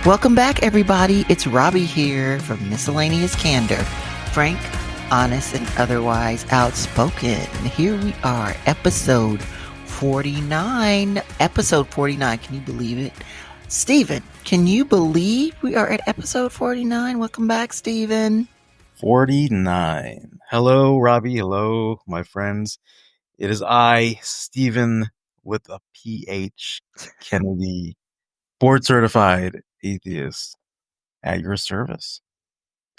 Welcome back, everybody. It's Robbie here from Miscellaneous Candor. Frank, honest, and otherwise outspoken. Here we are, episode 49. Episode 49. Can you believe it? Stephen, can you believe we are at episode 49? Welcome back, Stephen. 49. Hello, Robbie. Hello, my friends. It is I, Stephen, with a PH, Kennedy, board certified atheist at your service.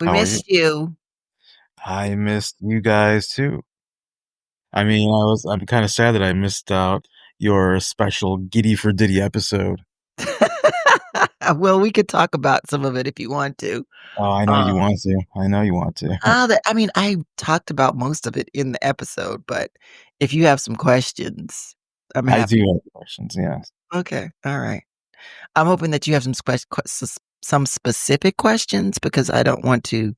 We How are you? missed you. I missed you guys too. I mean, I'm kind of sad that I missed out your special Giddy for Diddy episode. Well, we could talk about some of it if you want to. Oh, I know you want to. I know you want to. I talked about most of it in the episode, but if you have some questions, I'm I happy. do have questions, yes. Okay, all right. I'm hoping that you have some specific questions because I don't want to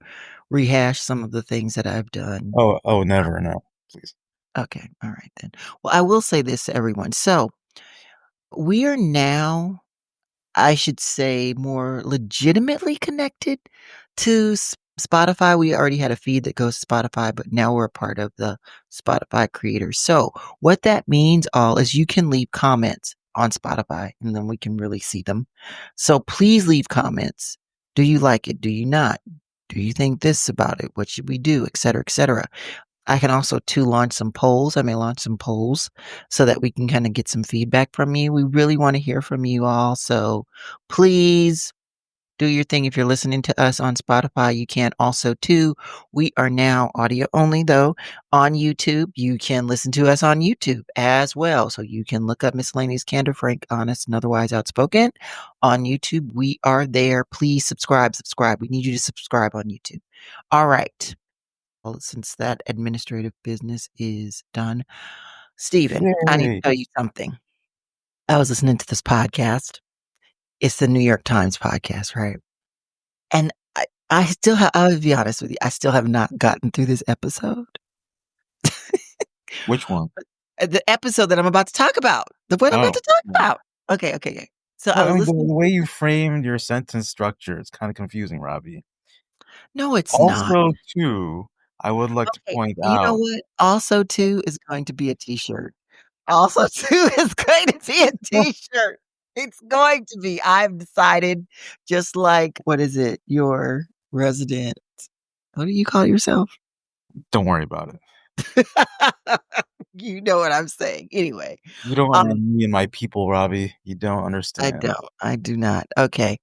rehash some of the things that I've done. Oh, never, no, please. Okay, all right then. Well, I will say this to everyone. So we are now, I should say, more legitimately connected to Spotify. We already had a feed that goes to Spotify, but now we're a part of the Spotify creators. So what that means all is you can leave comments on Spotify and then we can really see them. So please leave comments. Do you like it? Do you not? Do you think this about it? What should we do? Et cetera, et cetera. I can also launch some polls. I may launch some polls so that we can kind of get some feedback from you. We really want to hear from you all. So please do your thing. If you're listening to us on Spotify, you can also too. We are now audio only though on YouTube. You can listen to us on YouTube as well. So you can look up Miscellaneous Candor, Frank, honest, and otherwise outspoken on YouTube. We are there. Please subscribe. We need you to subscribe on YouTube. All right. Well, since that administrative business is done, Stephen, I need to Yay. tell you something. I was listening to this podcast. It's the New York Times podcast, right? And I would be honest with you, I still have not gotten through this episode. Which one? The episode that I'm about to talk about. The one I'm about to talk about. Okay. So I was the listening. way you framed your sentence structure, it's kind of confusing, Robbie. No, it's not. Also, too, I would like to point You know out. what? Also, too, is going to be a t-shirt. Also, too, is going to be a t-shirt. It's going to be. I've decided, just like, what is it? Your resident. What do you call yourself? Don't worry about it. You know what I'm saying. Anyway. You don't know me and my people, Robbie. You don't understand. I do not. Okay.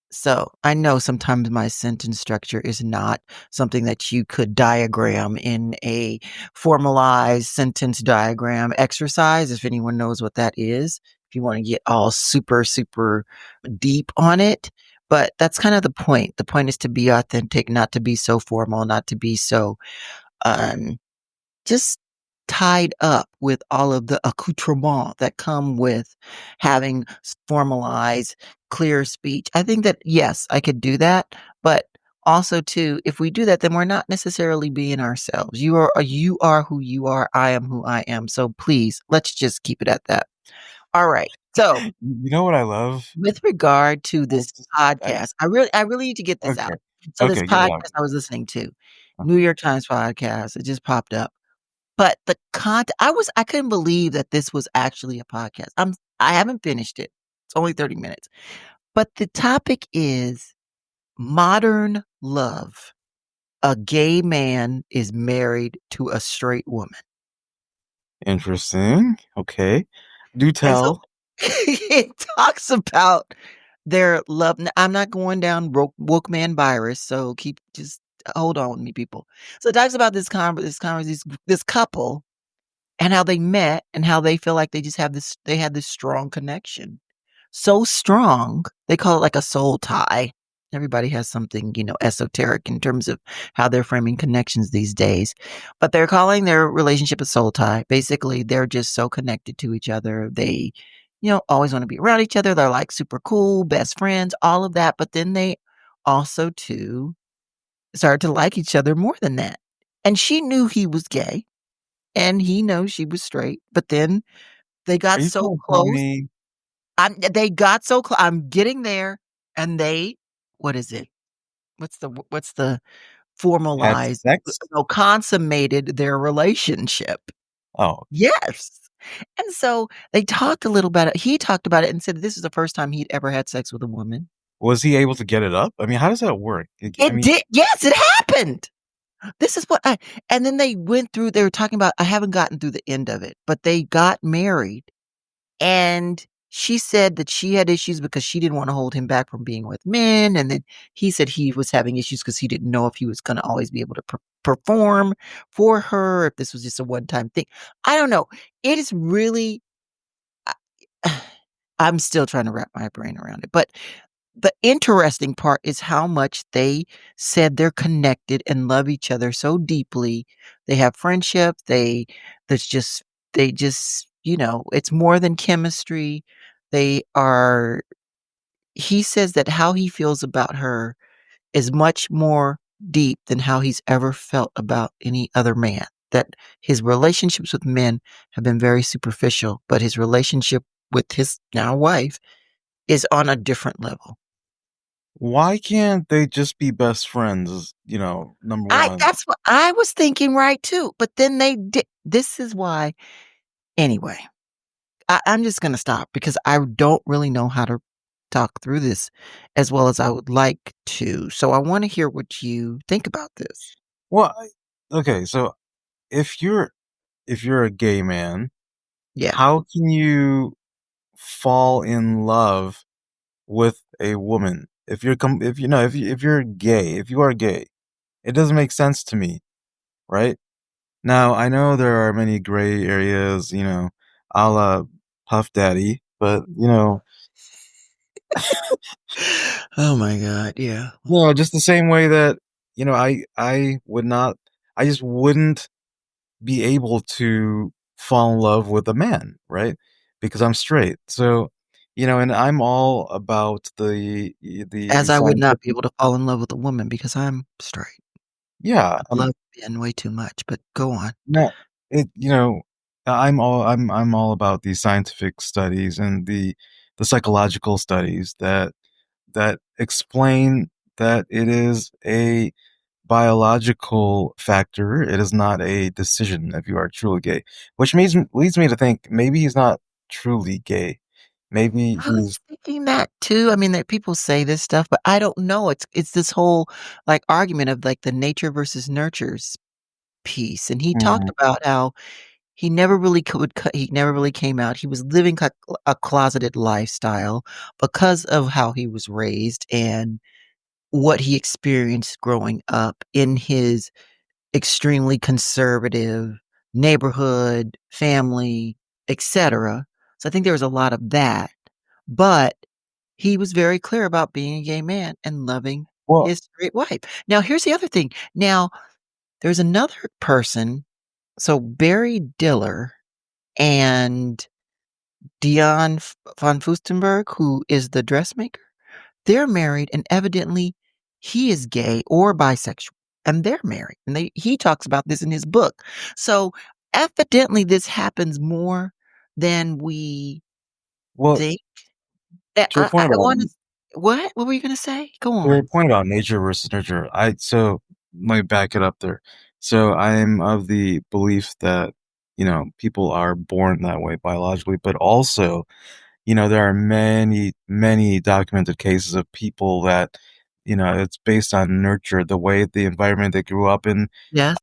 So I know sometimes my sentence structure is not something that you could diagram in a formalized sentence diagram exercise. If anyone knows what that is, if you want to get all super, super deep on it. But that's kind of the point. The point is to be authentic, not to be so formal, not to be so just tied up with all of the accoutrements that come with having formalized, clear speech. I think that, yes, I could do that. But also, too, if we do that, then we're not necessarily being ourselves. You are who you are. I am who I am. So please, let's just keep it at that. All right. So, You know what I love? with regard to this podcast, I really need to get this out. So this podcast I was listening to, New York Times podcast, it just popped up. But the content, I couldn't believe that this was actually a podcast. I haven't finished it. It's only 30 minutes. But the topic is modern love. A gay man is married to a straight woman. Interesting. Okay. Do And so tell. it talks about their love. I'm not going down woke man virus, so just hold on with me, people. So it talks about this couple and how they met and how they feel like they just had this strong connection. So strong, they call it like a soul tie. Everybody has something, esoteric in terms of how they're framing connections these days. But they're calling their relationship a soul tie. Basically, they're just so connected to each other. They, always want to be around each other. They're like super cool, best friends, all of that. But then they also, too, started to like each other more than that. And she knew he was gay. And he knows she was straight, but then they got so close. They got so close. I'm getting there. and they what is it? What's the Had formalized, sex? consummated their relationship. Oh, Yes. And so they talked a little about it. He talked about it and said this is the first time he'd ever had sex with a woman. was he able to get it up? I mean, how does that work? I It mean, did. Yes, it happened. This is what I and then they were talking about I haven't gotten through the end of it, but they got married, and she said that she had issues because she didn't wanna hold him back from being with men, and then he said he was having issues because he didn't know if he was gonna always be able to perform for her, if this was just a one-time thing. I don't know. It is really I I'm still trying to wrap my brain around it, but the interesting part is how much they said they're connected and love each other so deeply. They have friendship, there's just they just, it's more than chemistry. They are he says that how he feels about her is much more deep than how he's ever felt about any other man. That his relationships with men have been very superficial, but his relationship with his now wife is on a different level. why can't they just be best friends, number I 1? That's what I was thinking, right, too, but then they did this is why anyway, I'm just gonna stop because I don't really know how to talk through this as well as I would like to, so I wanna hear what you think about this. Well, okay, so if you're a gay man, Yeah. how can you fall in love with a woman? If you know, if you're gay, if you are gay, it doesn't make sense to me, right? Now, I know there are many gray areas, a la Puff Daddy, but, Oh my god, yeah. just the same way that, I would not I just wouldn't be able to fall in love with a man, right? Because I'm straight. So, and I'm all about the As I would not be scientific. able to fall in love with a woman because I'm straight. Yeah, I love men way too much, but go on. no, it I'm all about the scientific studies and the psychological studies that explain that it is a biological factor. It is not a decision if you are truly gay, which leads me to think maybe he's not truly gay. Maybe I was he's thinking that too. I mean, that people say this stuff, but I don't know. It's this whole, like, argument of, like, the nature versus nurtures piece, and he talked Mhm. about how he never really came out. He was living a closeted lifestyle because of how he was raised and what he experienced growing up in his extremely conservative neighborhood, family, etcetera. So I think there was a lot of that, but he was very clear about being a gay man and loving Well, his straight wife. Now, here's the other thing. Now, there's another person, so Barry Diller and Dion von Furstenberg, who is the dressmaker, they're married, and evidently he is gay or bisexual, and they're married, and he talks about this in his book. So, evidently, this happens more than we well, think. to your I point about wanna what? What were you gonna say? Go to your on. point about nature versus nurture, let me back it up there. So I'm of the belief that people are born that way biologically, but also there are many, many documented cases of people that, it's based on nurture, the way the environment they grew up in, Yes,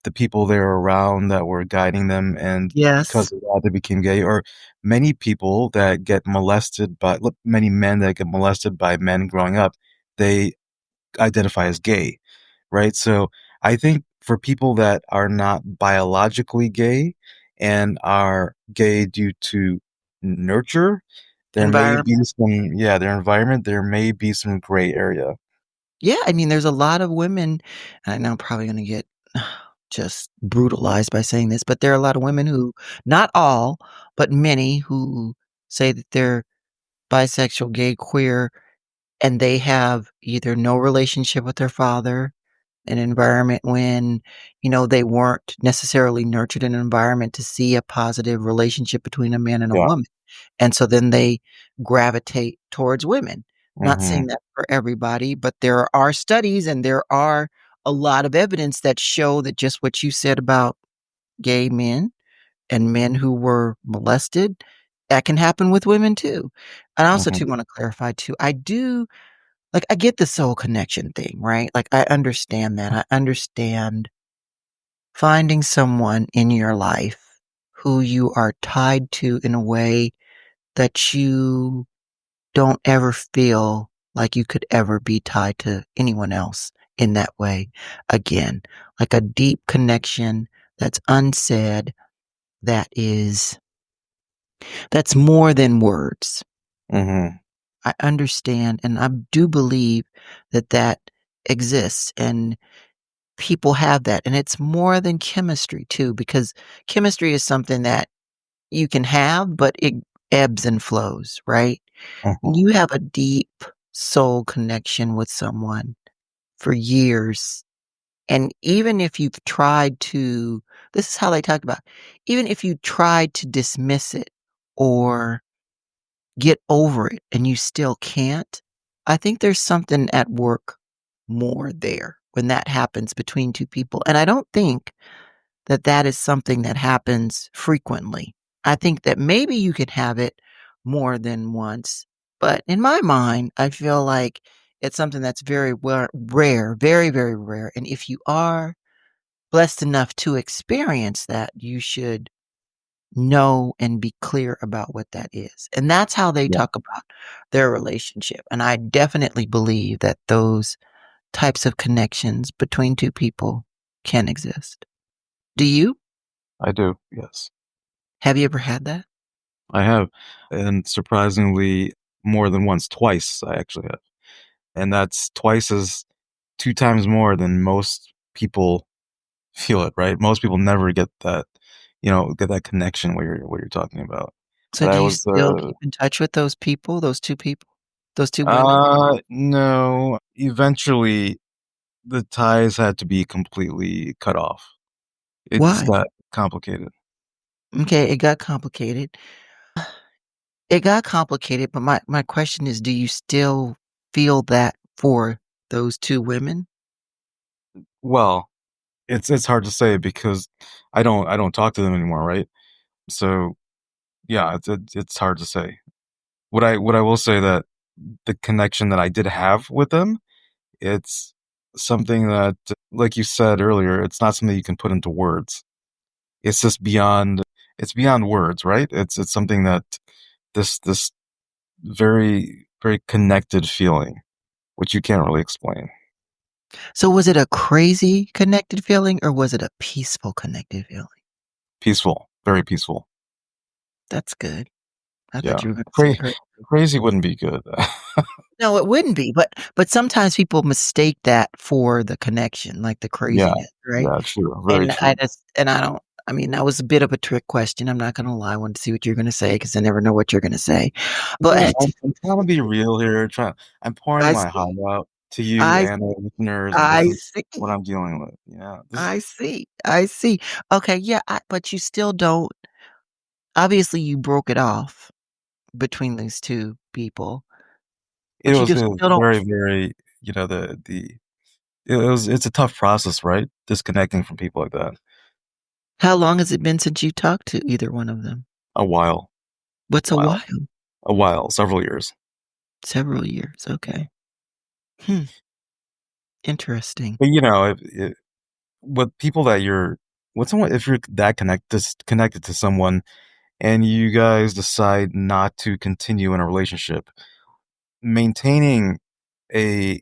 the people they were around that were guiding them, and yes, because of that, they became gay. Or many people that get molested by, look, many men that get molested by men growing up, they identify as gay, right? So I think for people that are not biologically gay and are gay due to nurture, there may be environment. yeah, their environment, there may be some gray area. Yeah, I mean, there's a lot of women I know I'm probably gonna get just brutalized by saying this, but there are a lot of women who not all, but many who say that they're bisexual, gay, queer, and they have either no relationship with their father, an environment when, they weren't necessarily nurtured in an environment to see a positive relationship between a man and a Yeah. woman, and so then they gravitate towards women. Not Mhm. saying that for everybody, but there are studies and there are a lot of evidence that show that just what you said about gay men and men who were molested, that can happen with women too. And I also Mhm. too wanna clarify too, I do like, I get the soul connection thing, right? Like, I understand that. I understand finding someone in your life who you are tied to in a way that you don't ever feel like you could ever be tied to anyone else in that way again. Like a deep connection that's unsaid, that is that's more than words. Mhm. I understand and I do believe that that exists and people have that, and it's more than chemistry too, because chemistry is something that you can have, but it ebbs and flows, right? When Mhm. you have a deep soul connection with someone for years, and even if you've tried to this is how they talk about, even if you tried to dismiss it or get over it and you still can't, I think there's something at work more there when that happens between 2 people, and I don't think that that is something that happens frequently. I think that maybe you could have it more than once, but in my mind, I feel like it's something that's very rare, very, very rare, and if you are blessed enough to experience that, you should know and be clear about what that is, and that's how they Yeah, talk about their relationship, and I definitely believe that those types of connections between 2 people can exist. Do you? I do, yes. Have you ever had that? I have, and surprisingly more than once, twice I actually have, and that's twice as 2 times more than most people feel it, right? Most people never get that, get that connection what you're talking about. So But do I you was, still keep in touch with those 2 people? Those 2 women? no, eventually the ties had to be completely cut off. It just Why? got complicated. Okay, it got complicated. It got complicated, but my question is, do you still feel that for those 2 women? Well, it's hard to say because I don't talk to them anymore, right? So, yeah, it's hard to say. What I will say that the connection that I did have with them, it's something that, like you said earlier, it's not something you can put into words. It's just beyond words, right? It's something that this very, very connected feeling, which you can't really explain. So was it a crazy connected feeling or was it a peaceful connected feeling? Peaceful, very peaceful. That's good. I Yeah. thought you were gonna say crazy. Crazy wouldn't be good. No, it wouldn't be, but sometimes people mistake that for the connection, like the Yeah, craziness, right? yeah, true, very And I true. just and I don't I mean, that was a bit of a trick question, I'm not gonna lie, I wanted to see what you're gonna say because I never know what you're gonna say. Yeah, But I'm trying to be real here, I'm pouring I my heart see, out to you I and the listeners, and this I is what see, I'm dealing with, this I see. Okay, yeah, but you still don't obviously, you broke it off between these 2 people, but you just it was still don't very, very, it's a tough process, right? Disconnecting from people like that. how long has it been since you talked to either one of them? A while, What's a while, while? several years. Several years, okay. Hmm, interesting. But, with people that you're with someone if you're that connected to someone and you guys decide not to continue in a relationship, maintaining a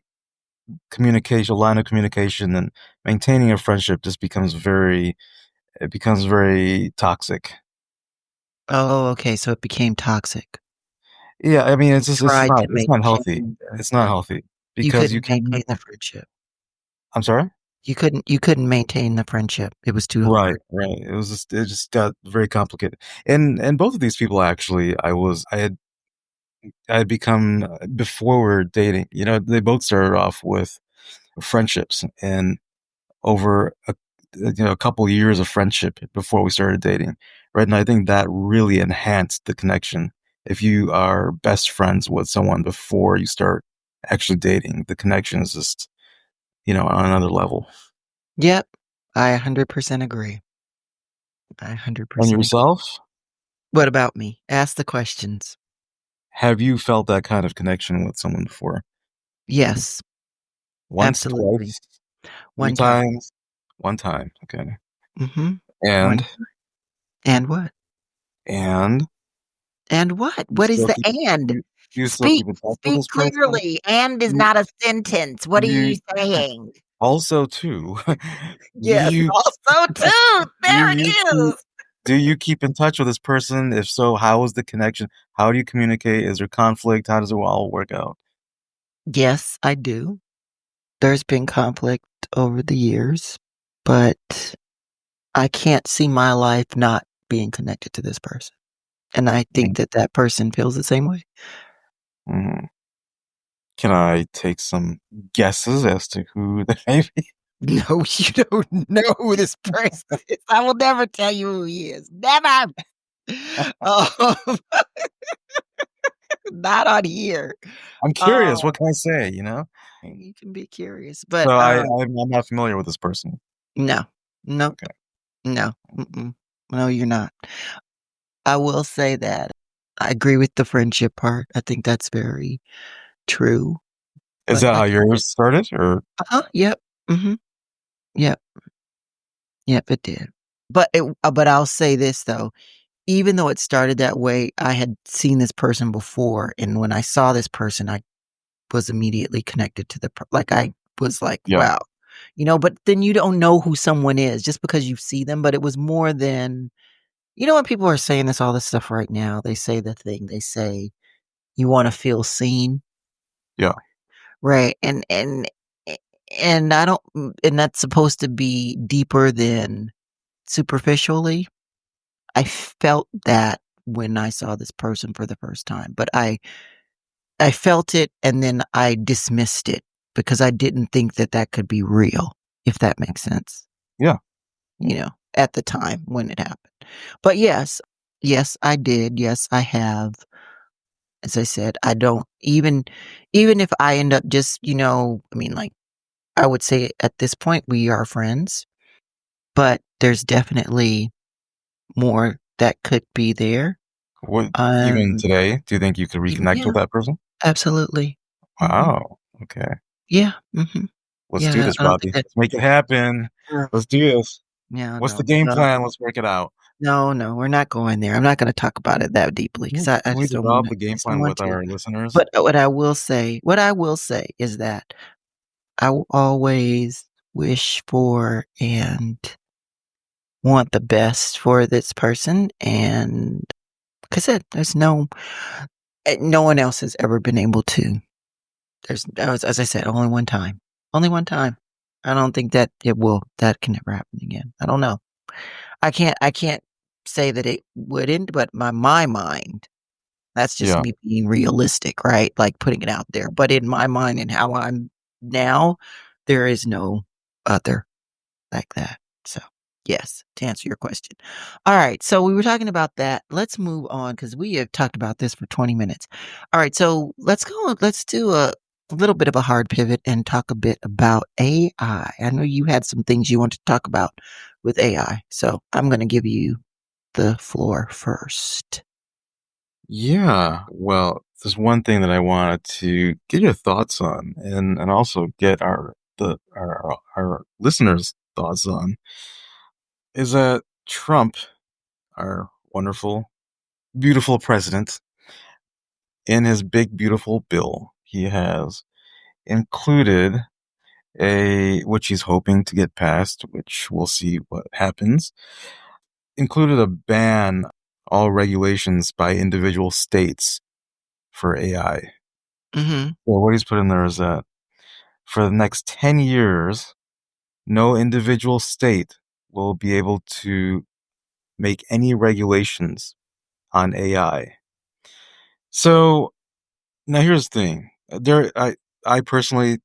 a line of communication and maintaining a friendship just becomes very toxic. Oh, okay, so it became toxic. Yeah, I mean, Tried to it's not healthy. maintain the It's not healthy you because you couldn't can. maintain the friendship. I'm sorry? You couldn't maintain the friendship. It was too Right, hard. right. It just got very complicated. And both of these people actually, I had become before we were dating, they both started off with friendships and over a couple years of friendship before we started dating, right? And I think that really enhanced the connection if you are best friends with someone before you start actually dating, the connection is just, on another level. Yep. I 100% agree. I And 100% agree. yourself, What about me? Ask the questions. have you felt that kind of connection with someone before? Yes, Once, absolutely. twice, three One time. times, one time. Okay. Mhm. One And time. And what? and And what? you What is still the keep and? you you still Speak keep in touch with speak this person? clearly. And is You not a sentence. What are you you saying? also too, do Yes, you also too. do There you it keep is. do you keep in touch with this person? If so, how is the connection? How do you communicate? Is there conflict? How does it all work out? Yes, I do. There's been conflict over the years, but I can't see my life not being connected to this person. And I think Mm, that that person feels the same way. mhm. Can I take some guesses as to who that may be? No, you don't know who this person is. I will never tell you who he is. Never. Um, not on here. I'm Uh, curious, what can I say, you know? you can be curious, So but I'm not familiar with this person. no, nope, Okay. no, no, you're not. I will say that I agree with the friendship part. I think that's very true. Is But that how like, yours started, or yep, hmm yep, yep, it did. But I'll say this though, even though it started that way, I had seen this person before, and when I saw this person, I was immediately connected to like I was like, yeah, wow, But then you don't know who someone is just because you see them. But it was more than when people are saying this all this stuff right now. They say the thing. They say you want to feel seen, yeah, right? And I don't, and that's supposed to be deeper than superficially. I felt that when I saw this person for the first time, but I felt it and then I dismissed it because I didn't think that that could be real, if that makes sense, yeah. at the time when it happened. But yes, yes, I did. Yes, I have. As I said, I don't even if I end up just, I mean, like, I would say at this point we are friends, but there's definitely more that could be there. What even Um, today, do you think you could reconnect yeah, with that person? absolutely. Mhm. Wow, okay. Yeah, mhm. Let's do Yeah, this, I don't think Robbie. that Let's make it happen. uh, Let's do this. yeah, What's the no, game no, plan? Let's work it out. no, no, we're not going there. I'm not gonna talk about it that deeply because I Can we just don't develop wanna the I game just don't plan want with to. our listeners? But what I will say is that I will always wish for and want the best for this person, and like I said, there's no one else has ever been able to. As I said, only one time. Only one time. I don't think that can never happen again. I don't know. I can't say that it wouldn't, but my mind, that's just Yeah, me being realistic, right? Like putting it out there. But in my mind and how I'm now, there is no other like that. So, yes, to answer your question. All right. So we were talking about that. Let's move on because we have talked about this for 20 minutes. All right. So let's do a little bit of a hard pivot and talk a bit about AI. I know you had some things you want to talk about with AI. So I'm going to give you the floor first. yeah. Well, there's one thing that I wanted to get your thoughts on, and also get our listeners' thoughts on, is that Trump, our wonderful, beautiful president, in his big beautiful bill, he has included which he's hoping to get passed, which we'll see what happens, included a ban all regulations by individual states for AI. Mhm. Well, what he's put in there is that for the next 10 years, no individual state will be able to make any regulations on AI. So now here's the thing. I personally,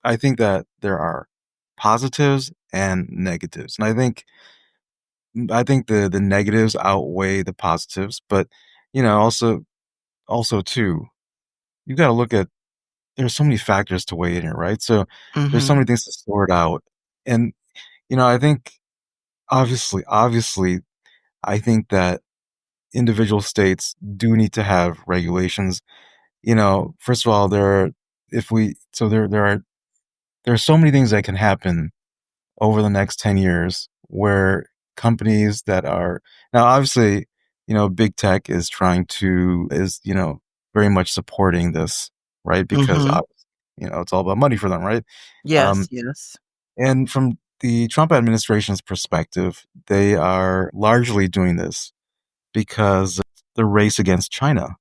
I think that there are positives and negatives. And I think the negatives outweigh the positives, but also also too, you got to look at there's so many factors to weigh in here, right? So there's so Mhm. many things to sort out, and I think obviously, I think that individual states do need to have regulations. First of all, if we so there are so many things that can happen over the next 10 years where companies that are now obviously, big tech is trying to is, very much supporting this, right? Because Mhm. it's all about money for them, right? Yes, Um, yes. and from the Trump administration's perspective, they are largely doing this because the race against China,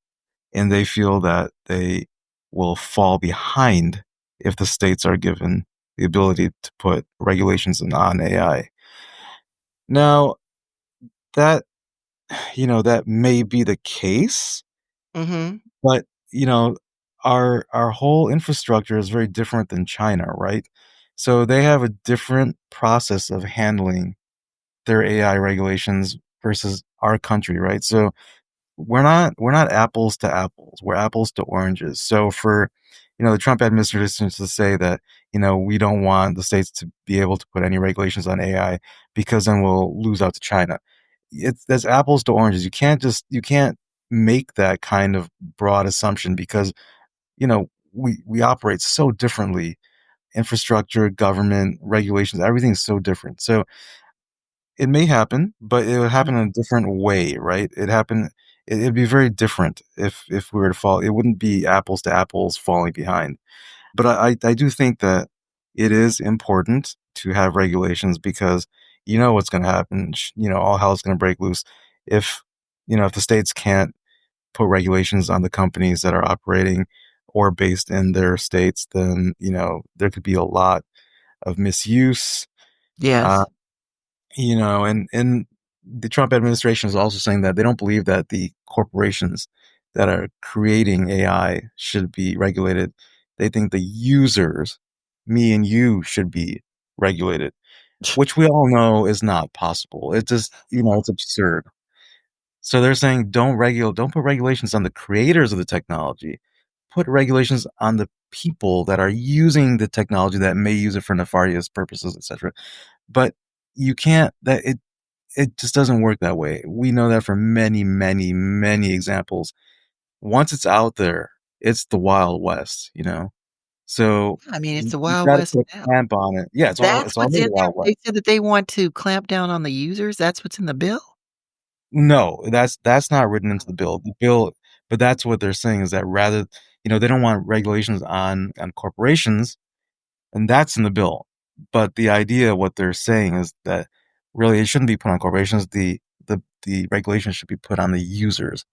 and they feel that they will fall behind if the states are given the ability to put regulations on AI. Now, that that may be the case, Mhm. but you know, our whole infrastructure is very different than China, right? So they have a different process of handling their AI regulations versus our country, right? So we're not apples to apples. We're apples to oranges. So for the Trump administration to say that we don't want the states to be able to put any regulations on AI because then we'll lose out to China. That's apples to oranges. You can't make that kind of broad assumption because we operate so differently. Infrastructure, government, regulations, everything's so different. So it may happen, but it would happen in a different way, right? It'd be very different if we were to fall. It wouldn't be apples to apples falling behind. But I do think that it is important to have regulations because you know what's going to happen. All hell's going to break loose if if the states can't put regulations on the companies that are operating or based in their states, then there could be a lot of misuse. Uh, Yes. and the Trump administration is also saying that they don't believe that the corporations that are creating AI should be regulated. They think the users, me and you, should be regulated, which we all know is not possible. It's just, it's absurd. So they're saying don't put regulations on the creators of the technology. Put regulations on the people that are using the technology that may use it for nefarious purposes, etc. But you can't that it just doesn't work that way. We know that from many, many, many examples. Once it's out there, it's the Wild West. So I mean, it's the you Wild gotta West put now. a clamp on it. Yeah, That's it's what's already in the there? Wild West. They said that they want to clamp down on the users? That's what's in the bill? No, that's not written into the bill. But that's what they're saying is that rather, they don't want regulations on corporations, and that's in the bill. But the idea, what they're saying is that really it shouldn't be put on corporations. The regulations should be put on the users.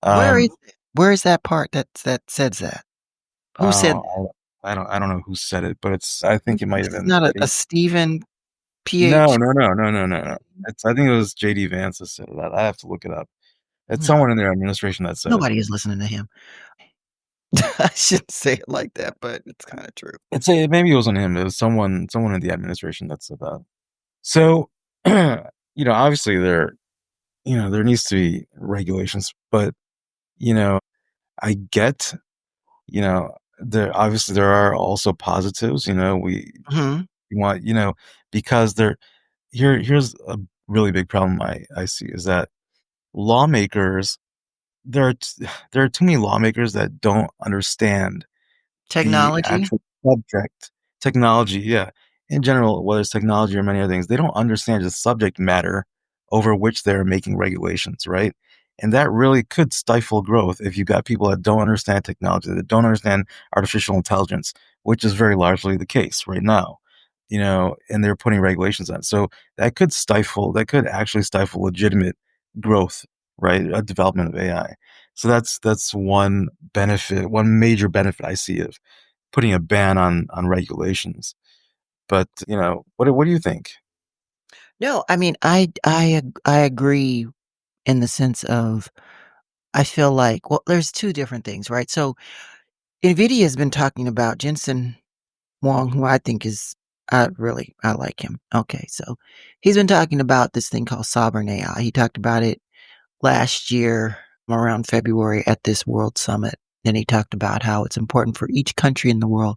Where is Um, it? Where is that part that says that? Who said that? I don't know who said it, but I think it might This have is been not a Diddy. Stephen No, PH. no, no, no, no, no, no. I think it was JD Vance that said that. I have to look it up. It's No, someone in their administration that said it. nobody is listening to him. I shouldn't say it like that, but it's kinda true. Maybe it wasn't him. It was someone in the administration that said that. So, obviously there needs to be regulations, but you know, I get, there are also positives. Mhm. We want, because here's a really big problem I see is that lawmakers there are there are too many lawmakers that don't understand the Technology? actual subject, technology, yeah. In general, whether it's technology or many other things, they don't understand the subject matter over which they're making regulations, right? And that really could stifle growth if you got people that don't understand technology, that don't understand artificial intelligence, which is very largely the case right now, and they're putting regulations on. So that could actually stifle legitimate growth, right? A development of AI. So that's one major benefit I see of putting a ban on regulations. But, what do you think? No, I mean, I agree in the sense of I feel like well, there's 2 different things, right? So, NVIDIA has been talking about Jensen Huang, who I think is I like him. Okay, so he's been talking about this thing called sovereign AI. He talked about it last year. around February at this World Summit. And he talked about how it's important for each country in the world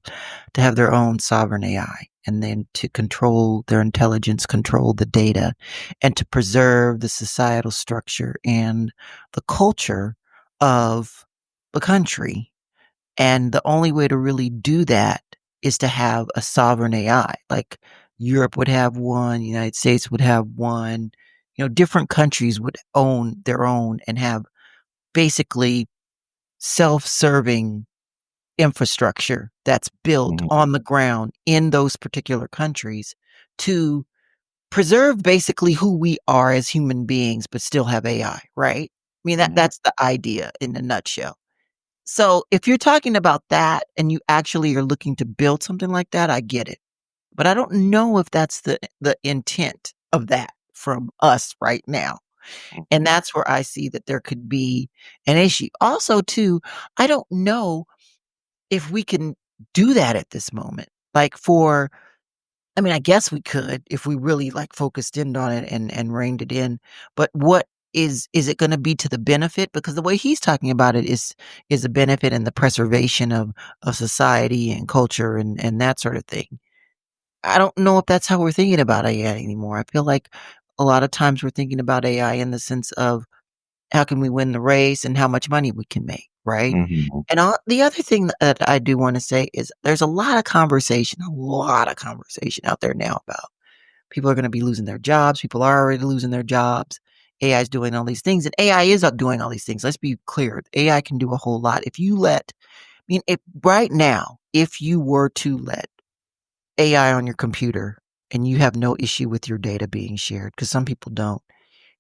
to have their own sovereign AI and then to control their intelligence, control the data, and to preserve the societal structure and the culture of the country. And the only way to really do that is to have a sovereign AI. Like Europe would have one, the United States would have one, different countries would own their own and have basically self-serving infrastructure that's built Mhm. on the ground in those particular countries to preserve basically who we are as human beings, but still have AI, right? I mean, Mhm. that's the idea in a nutshell. So if you're talking about that and you actually are looking to build something like that, I get it. But I don't know if that's the intent of that from us right now. And Mhm. that's where I see that there could be an issue. Also, too, I don't know if we can do that at this moment. Like I mean, I guess we could if we really like focused in on it and reined it in. But what is it going to be to the benefit? Because the way he's talking about it is a benefit and the preservation of society and culture and that sort of thing. I don't know if that's how we're thinking about AI anymore. I feel like a lot of times we're thinking about AI in the sense of how can we win the race and how much money we can make, right? Mhm. And the other thing that I do want to say is there's a lot of conversation out there now about people are going to be losing their jobs. People are already losing their jobs. AI is doing all these things, and AI is doing all these things. Let's be clear. AI can do a whole lot. I mean, if right now, if you were to let AI on your computer and you have no issue with your data being shared, because some people don't,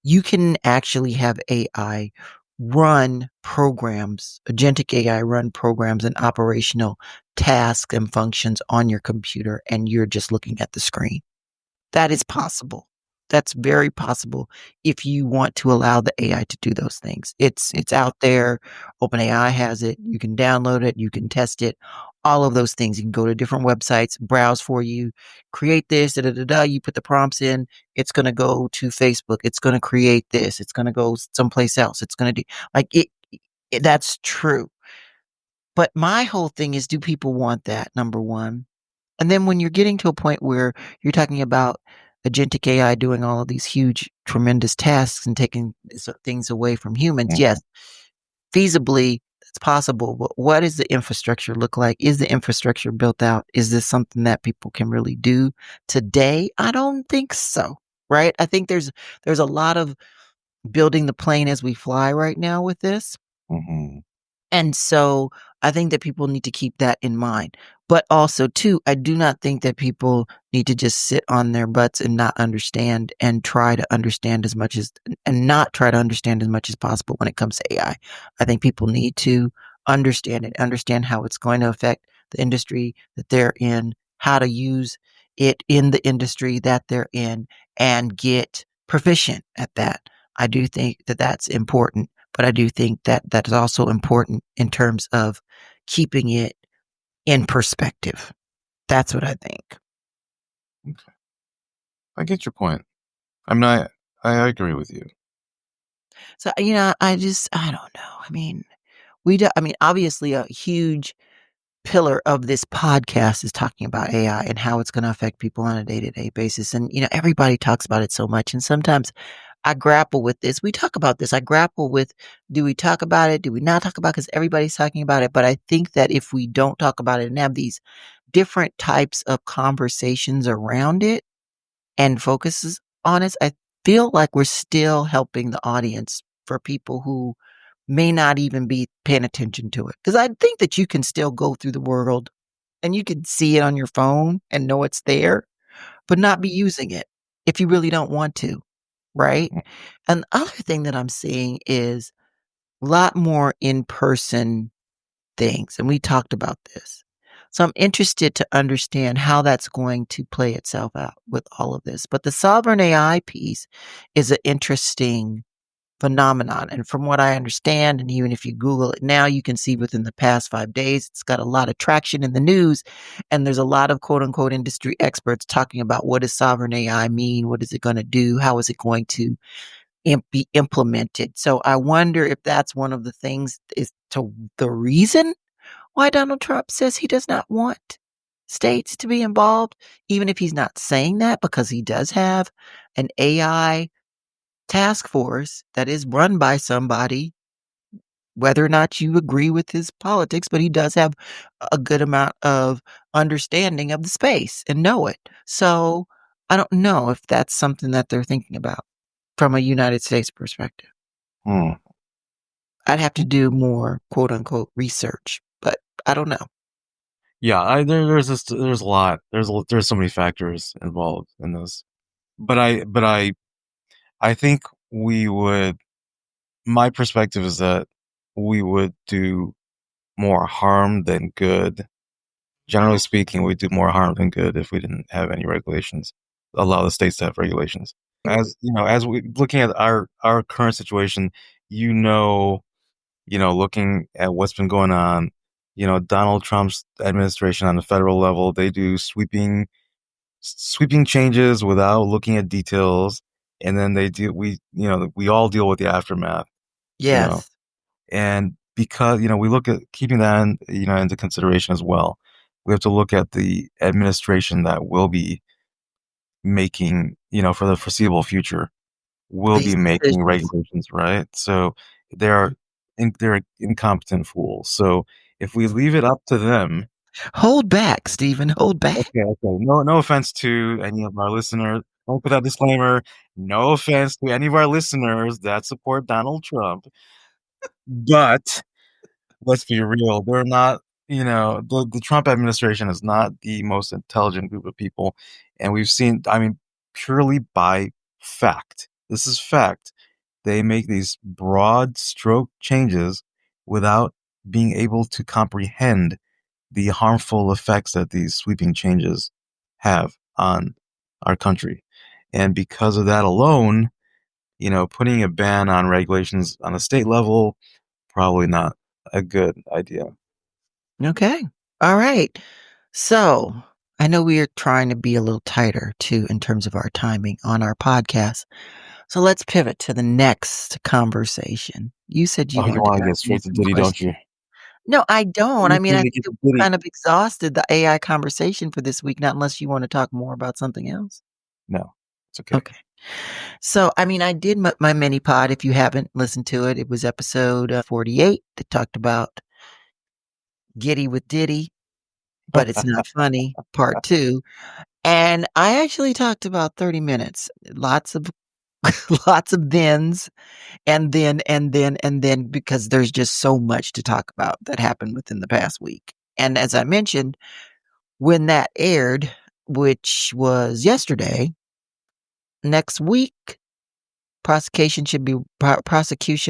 you can actually have AI run programs, agentic AI run programs and operational tasks and functions on your computer, and you're just looking at the screen. That is possible. That's very possible if you want to allow the AI to do those things. It's out there. OpenAI has it. You can download it, you can test it, all of those things. You can go to different websites, browse for you, create this, da da da da. You put the prompts in, it's gonna go to Facebook, it's gonna create this, it's gonna go someplace else, it's gonna do like it that's true. But my whole thing is, do people want that? Number one. And then when you're getting to a point where you're talking about agentic AI doing all of these huge, tremendous tasks and taking things away from humans, Mhm. yes, feasibly, it's possible. But what does the infrastructure look like? Is the infrastructure built out? Is this something that people can really do today? I don't think so. Right? I think there's a lot of building the plane as we fly right now with this. Mhm. And so I think that people need to keep that in mind. But also, too, I do not think that people need to just sit on their butts and not understand and try to understand as much as, and not try to understand as much as possible when it comes to AI. I think people need to understand it, understand how it's going to affect the industry that they're in, how to use it in the industry that they're in, and get proficient at that. I do think that that's important, but I do think that that is also important in terms of keeping it in perspective. That's what I think. Okay. I get your point. I'm not I agree with you. So, I don't know. I mean, I mean, obviously a huge pillar of this podcast is talking about AI and how it's going to affect people on a day-to-day basis. And, everybody talks about it so much. And sometimes I grapple with this. We talk about this. I grapple with, do we talk about it? Do we not talk about it? Because everybody's talking about it. But I think that if we don't talk about it and have these different types of conversations around it and focuses on it, I feel like we're still helping the audience for people who may not even be paying attention to it. Because I think that you can still go through the world and you can see it on your phone and know it's there, but not be using it if you really don't want to, right? Mm. And the other thing that I'm seeing is a lot more in person things. And we talked about this. So I'm interested to understand how that's going to play itself out with all of this. But the sovereign AI piece is an interesting phenomenon. And from what I understand, and even if you Google it now, you can see within the past 5 days, it's got a lot of traction in the news. And there's a lot of quote unquote industry experts talking about what does sovereign AI mean? What is it going to do? How is it going to be implemented. So I wonder if that's one of the things is to the reason why Donald Trump says he does not want states to be involved, even if he's not saying that, because he does have an AI task force that is run by somebody, whether or not you agree with his politics, but he does have a good amount of understanding of the space and know it. So I don't know if that's something that they're thinking about from a United States perspective. Hmm. I'd have to do more quote unquote research, but I don't know. Yeah, there's a lot. There's so many factors involved in this. But I think we would my perspective is that we would do more harm than good. Generally speaking, we do more harm than good if we didn't have any regulations. Allow the states to have regulations. As you know, as we looking at our current situation, you know, looking at what's been going on, Donald Trump's administration on the federal level, they do sweeping changes without looking at details, and then we all deal with the aftermath, you know. Yes. And because, we look at keeping that into consideration as well. We have to look at the administration that will be making, for the foreseeable future, will These be making decisions. regulations, right? So they're they're incompetent fools. So if we leave it up to them, Hold back, Stephen. Hold back. okay, okay. No offense to any of our listeners. Don't put that disclaimer. No offense to any of our listeners that support Donald Trump. But let's be real. They're not, the Trump administration is not the most intelligent group of people. And we've seen, I mean, purely by fact, this is fact. They make these broad stroke changes without being able to comprehend the harmful effects that these sweeping changes have on our country. And because of that alone, putting a ban on regulations on a state level, probably not a good idea. Okay. All right. So I know we are trying to be a little tighter too in terms of our timing on our podcast. So let's pivot to the next conversation. You said you Oh, you wanted to want to get ask me straight to some Diddy, don't questions. you? No, I don't. I You mean, I need to think get that to we Diddy. kind of exhausted the AI conversation for this week, not unless you want to talk more about something else. No, it's okay. Okay. So, I mean, I did my mini pod. If you haven't listened to it, it was episode 48 that talked about Giddy with Diddy, but it's not funny, part two. And I actually talked about 30 minutes, lots of lots of thens and then because there's just so much to talk about that happened within the past week. And as I mentioned, when that aired, which was yesterday, next week prosecution,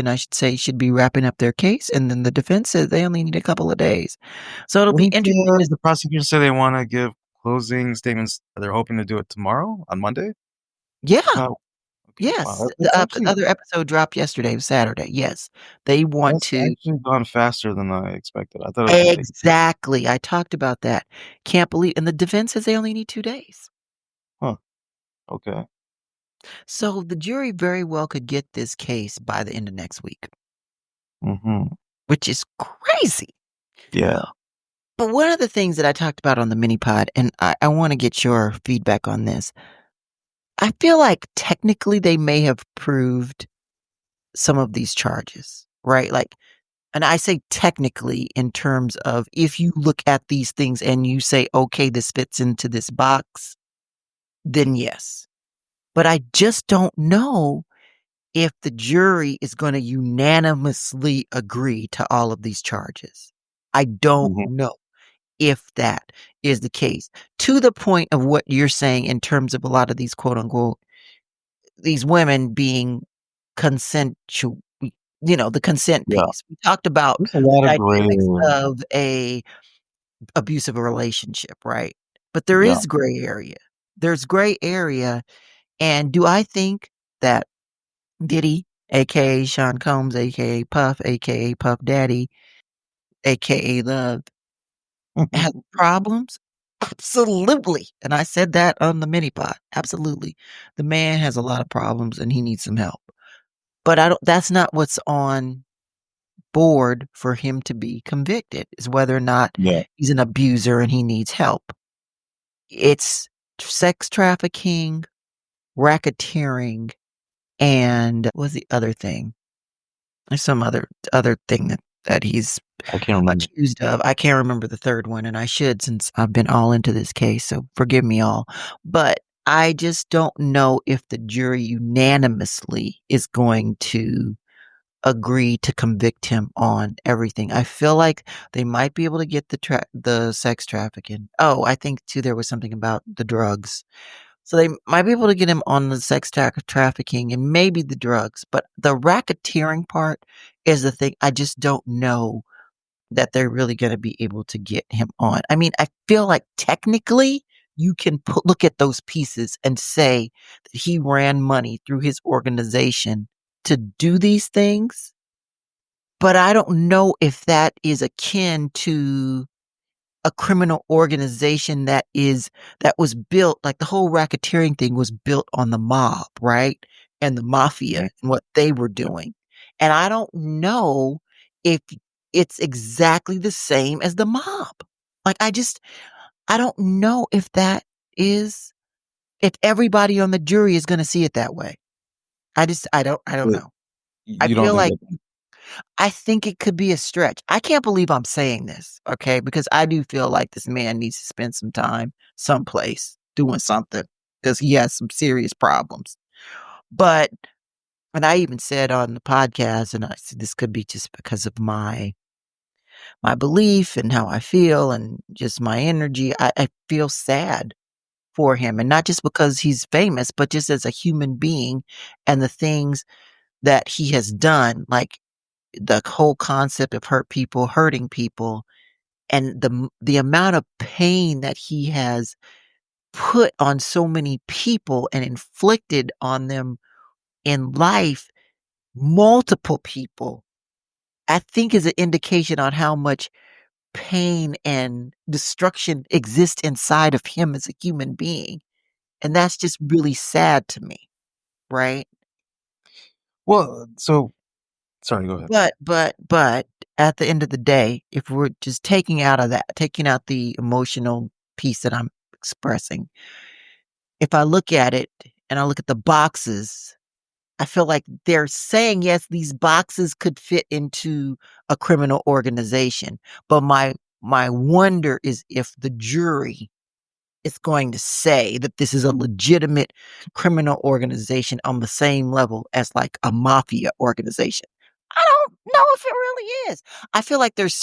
I should say, should be wrapping up their case, and then the defense says they only need a couple of days. So it'll be Didn't interesting to the prosecutor say they want to give closing statements? They're hoping to do it tomorrow on Monday. Is Yeah, that okay? Wow, yes. that's The actually other episode dropped yesterday, Saturday. Yes. They want that's to actually gone faster than I expected. I thought it was going to take. exactly. I talked about that. Can't believe and the defense says they only need 2 days. Huh? Okay. So the jury very well could get this case by the end of next week, Mm-hmm. which is crazy. Yeah. But one of the things that I talked about on the mini pod, and I want to get your feedback on this. I feel like technically they may have proved some of these charges, right? Like, and I say technically in terms of if you look at these things and you say, okay, this fits into this box, then yes. But I just don't know if the jury is going to unanimously agree to all of these charges. I don't Mm-hmm. know if that is the case to the point of what you're saying in terms of a lot of these quote unquote these women being consensual, the consent Yeah. piece. We talked about There's a the lot of gray dynamics area. of a abusive relationship, right? But there Yeah. is gray area. There's gray area. And do I think that Giddy, aka Sean Combs, aka Puff Daddy, aka Love, has problems? Absolutely. And I said that on the mini pot. Absolutely. The man has a lot of problems and he needs some help. but I don't that's not what's on board for him to be convicted, is whether or not Yeah. he's an abuser and he needs help. It's sex trafficking, racketeering, and what's the other thing? There's some other thing that he's I can't remember. accused of. I can't remember the third one, and I should since I've been all into this case, so forgive me all. But I just don't know if the jury unanimously is going to agree to convict him on everything. I feel like they might be able to get the sex trafficking. Oh, I think too there was something about the drugs. So they might be able to get him on the sex trafficking and maybe the drugs, but the racketeering part is the thing I just don't know that they're really going to be able to get him on. I mean, I feel like technically you can look at those pieces and say that he ran money through his organization to do these things, but I don't know if that is akin to a criminal organization that was built like the whole racketeering thing was built on the mob, right? And the mafia Right. and what they were doing. And I don't know if it's exactly the same as the mob. Like I don't know if that is if everybody on the jury is going to see it that way. I don't But know. I you don't feel think like that I think it could be a stretch. I can't believe I'm saying this, okay? Because I do feel like this man needs to spend some time someplace doing something because he has some serious problems. But, and I even said on the podcast, and I said this could be just because of my belief and how I feel and just my energy. I feel sad for him, and not just because he's famous, but just as a human being and the things that he has done, like the whole concept of hurting people, and the amount of pain that he has put on so many people and inflicted on them in life, multiple people, I think is an indication on how much pain and destruction exists inside of him as a human being. And that's just really sad to me, right? well, so sorry, go ahead. But at the end of the day, if we're just taking out the emotional piece that I'm expressing, if I look at it and I look at the boxes, I feel like they're saying, yes, these boxes could fit into a criminal organization. But my wonder is if the jury is going to say that this is a legitimate criminal organization on the same level as like a mafia organization. I don't know if it really is. I feel like there's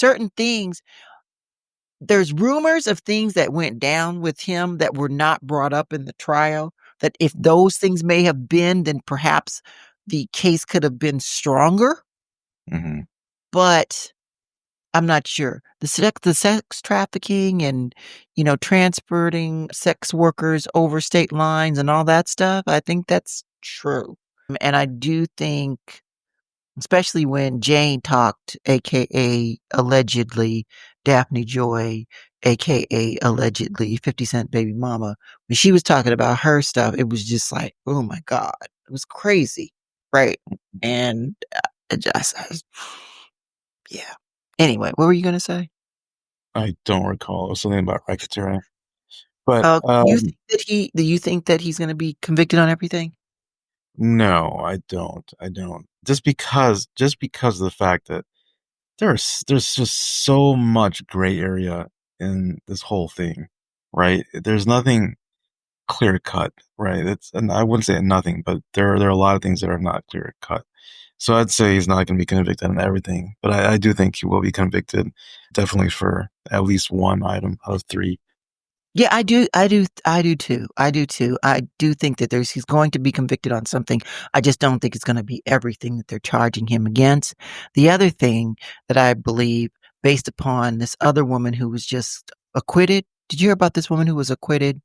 rumors of things that went down with him that were not brought up in the trial. That if those things may have been, then perhaps the case could have been stronger, Mhm. but I'm not sure. The sex trafficking and, transporting sex workers over state lines and all that stuff, I think that's true. And I do think, especially when Jane talked, AKA allegedly Daphne Joy, AKA allegedly 50 Cent baby mama, when she was talking about her stuff, it was just like, oh my God, it was crazy. Right. And yeah. Anyway, what were you going to say? I don't recall. It was something about racketeering. But, Do you think that he's gonna be convicted on everything? no, I don't. Just because of the fact that there's just so much gray area in this whole thing, right? There's nothing clear cut, right? It's and I wouldn't say nothing, but there are a lot of things that are not clear cut. So I'd say he's not gonna be convicted on everything, but I do think he will be convicted definitely for at least one item out of 3. Yeah, I do too. I do too. I do think that he's going to be convicted on something. I just don't think it's gonna be everything that they're charging him against. The other thing that I believe, based upon this other woman who was just acquitted. Did you hear about this woman who was acquitted?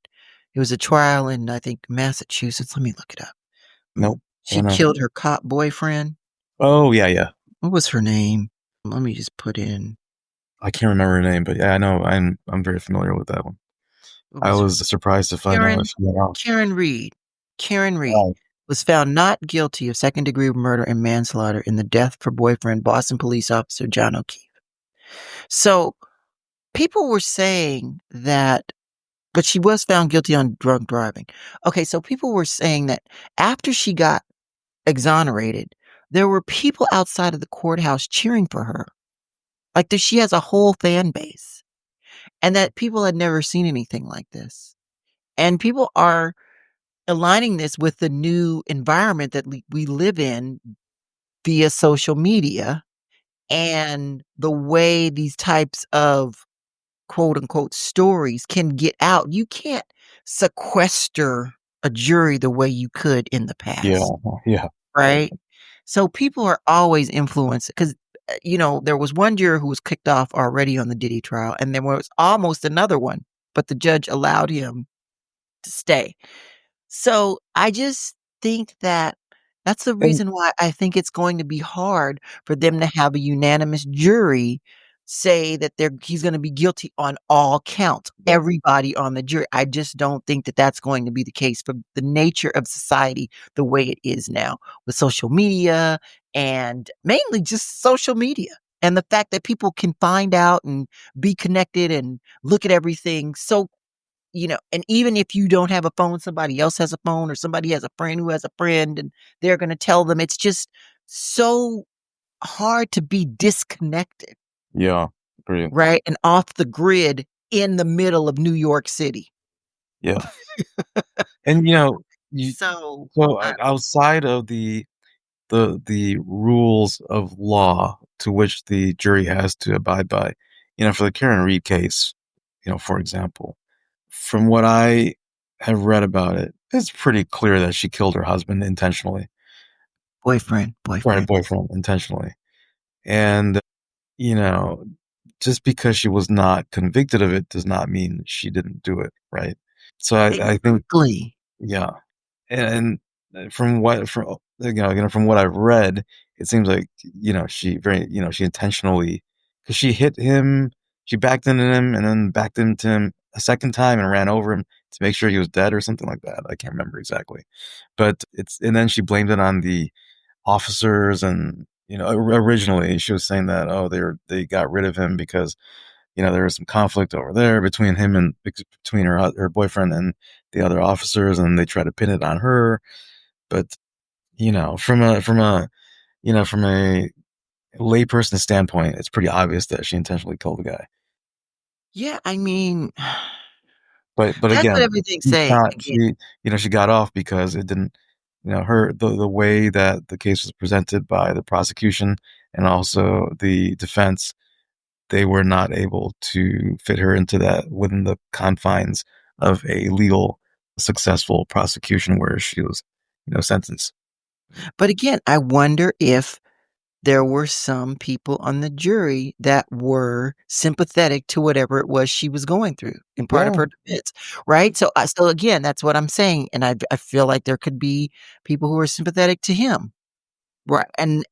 It was a trial in, I think, Massachusetts. Let me look it up. Nope. I She don't know. killed her cop boyfriend. Oh, yeah, yeah. What was her name? Let me just put in I can't remember her name, but yeah, I know. I'm very familiar with that one. what I was her was surprised to find out Karen that she got off. Karen Reed. Karen Reed. Wow. was found not guilty of second-degree murder and manslaughter in the death of her boyfriend, Boston police officer John O'Keefe. So people were saying that, but she was found guilty on drunk driving. Okay, so people were saying that after she got exonerated, there were people outside of the courthouse cheering for her. Like that she has a whole fan base, and that people had never seen anything like this. And people are aligning this with the new environment that we live in via social media and the way these types of quote unquote stories can get out. You can't sequester a jury the way you could in the Yeah, past, yeah, right? So people are always influenced because, there was one juror who was kicked off already on the Diddy trial, and there was almost another one, but the judge allowed him to stay. So I just think that that's the and reason why I think it's going to be hard for them to have a unanimous jury say that he's going to be guilty on all counts, yeah, everybody on the jury. I just don't think that that's going to be the case for the nature of society the way it is now with social media and mainly just social media. And the fact that people can find out and be connected and look at everything so, and even if you don't have a phone, somebody else has a phone or somebody has a friend who has a friend and they're going to tell them. It's just so hard to be disconnected, yeah, agreed. right? And off the grid in the middle of New York City. Yeah, and you So, so uh, outside of the rules of law to which the jury has to abide by, for the Karen Reed case, for example, from what I have read about it, it's pretty clear that she killed her husband intentionally, boyfriend, or her boyfriend. boyfriend intentionally, and you know, just because she was not convicted of it does not mean she didn't do it, right? So I think, Exactly. yeah, and from what I've read, it seems like she intentionally, because she hit him, she backed into him, and then backed into him a second time and ran over him to make sure he was dead or something like that. I can't remember exactly, but and then she blamed it on the officers, and originally she was saying that, oh, they got rid of him because there was some conflict over there between him and between her boyfriend and the other officers, and they tried to pin it on her. But from a layperson standpoint, it's pretty obvious that she intentionally killed the guy. Yeah, I mean, But that's what again, everything's she saying. got Again, she got off because it didn't, her the way that the case was presented by the prosecution and also the defense, they were not able to fit her into that within the confines of a legal successful prosecution where she was sentenced. but again, I wonder if there were some people on the jury that were sympathetic to whatever it was she was going through in part of Yeah. her defense, right? So again, that's what I'm saying, and I feel like there could be people who are sympathetic to him, right? And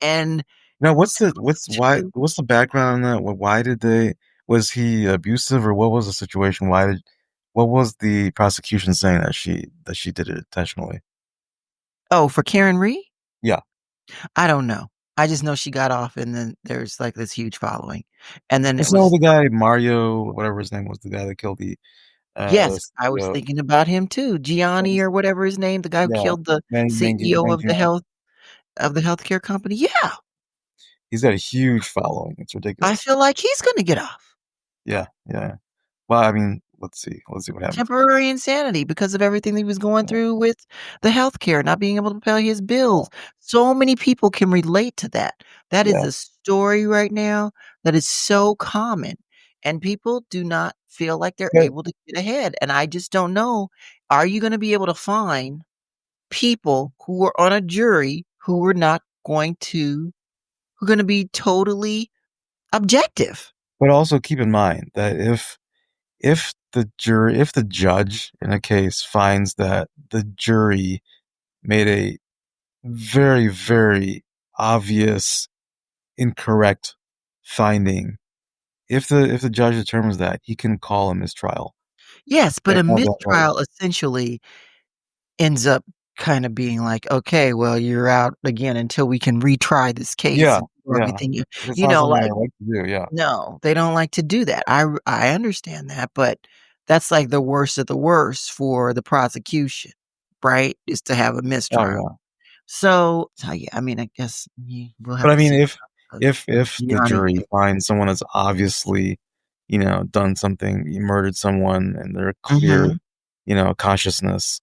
Now, to what's the background on that? Why did they, was he abusive, or what was the situation? What was the prosecution saying that she did it intentionally? oh, for Karen Reed? Yeah. I don't know. I just know she got off, and then there's like this huge following, and then it It's not was the guy Mario, whatever his name was, the guy that killed yes, the I was CEO. thinking about him too, Gianni or whatever his name, the guy who Yeah, killed the CEO of Mangione. the healthcare company. Yeah, He's got a huge following. It's I ridiculous. feel like he's gonna get off. Yeah, yeah. Well, I mean, let's see what happens. Temporary insanity because of everything he was going Yeah, through with the healthcare, not being able to pay his bills. yeah, So many people can relate to that. That is yeah. a story right now that is so common, and people do not feel like they're But able to get ahead, and I just don't know, are you gonna be able to find people who were on a jury who were not going to who are gonna be totally objective? also keep in mind that if the judge in a case finds that the jury made a very, very obvious incorrect finding, if the judge determines that, he can call a mistrial Yes, but and a have that vote. mistrial essentially ends up kind of being like, okay, well, you're out again until we can retry this case Yeah, and do yeah. everything It's not something I like, like to do, yeah. no, they don't like to do that. I understand that, but that's like the worst of the worst for the prosecution, right? Is to have a Oh, mistrial. yeah. So yeah, I mean, I guess we'll But have I to mean, see if uh, if the beyond jury it. finds someone has obviously, done something, you murdered someone and they're clear, Mhm. consciousness,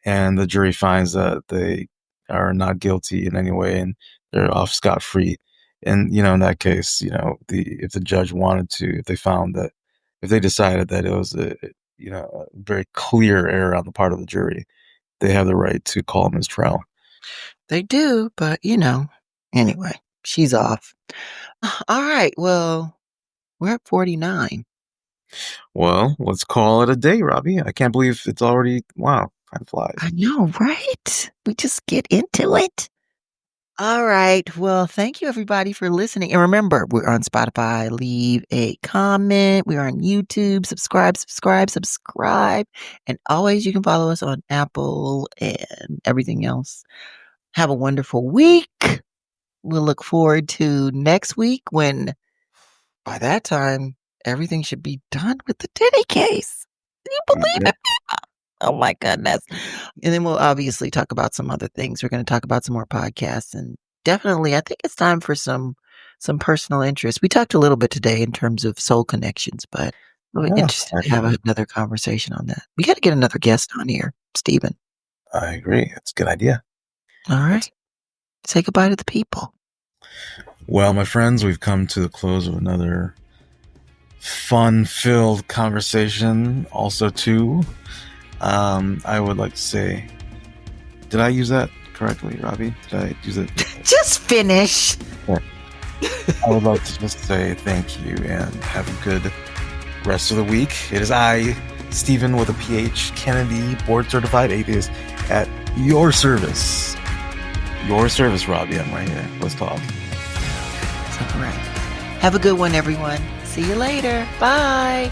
and the jury finds that they are not guilty in any way and they're off scot-free. And, in that case, if the judge wanted to, if they found that, if they decided that it was a very clear error on the part of the jury, they have the right to call him his trial. They do, but anyway, she's off. All right, well, we're at 49. Well, let's call it a day, Robbie. I can't believe it's already, wow, time I flies. know, right? We just get into it. All right. Well, thank you everybody for listening. And remember, we're on Spotify. Leave a comment. We're on YouTube. Subscribe, subscribe, subscribe. And always you can follow us on Apple and everything else. Have a wonderful week. We'll look forward to next week when by that time everything should be done with the Diddy case. Do you believe Yep. it? Oh my goodness. And then we'll obviously talk about some other things. We're going to talk about some more podcasts and definitely I think it's time for some personal interest. We talked a little bit today in terms of soul connections, but I'm Yeah, interested I to have agree. another conversation on that. We got to get another guest on here, Stephen. I agree. It's a good idea. All It's right. Say goodbye to the people. Well, my friends, we've come to the close of another fun-filled conversation. Also, too, I would like to say, did I use that correctly, Robbie? Did I use it? Just finish. Yeah. I would like to just say thank you and have a good rest of the week. It is I, Stephen with a PH, Kennedy, board certified atheist, at your service. Your service, Robbie. I'm right here. Let's talk. All right. Have a good one, everyone. See you later. Bye.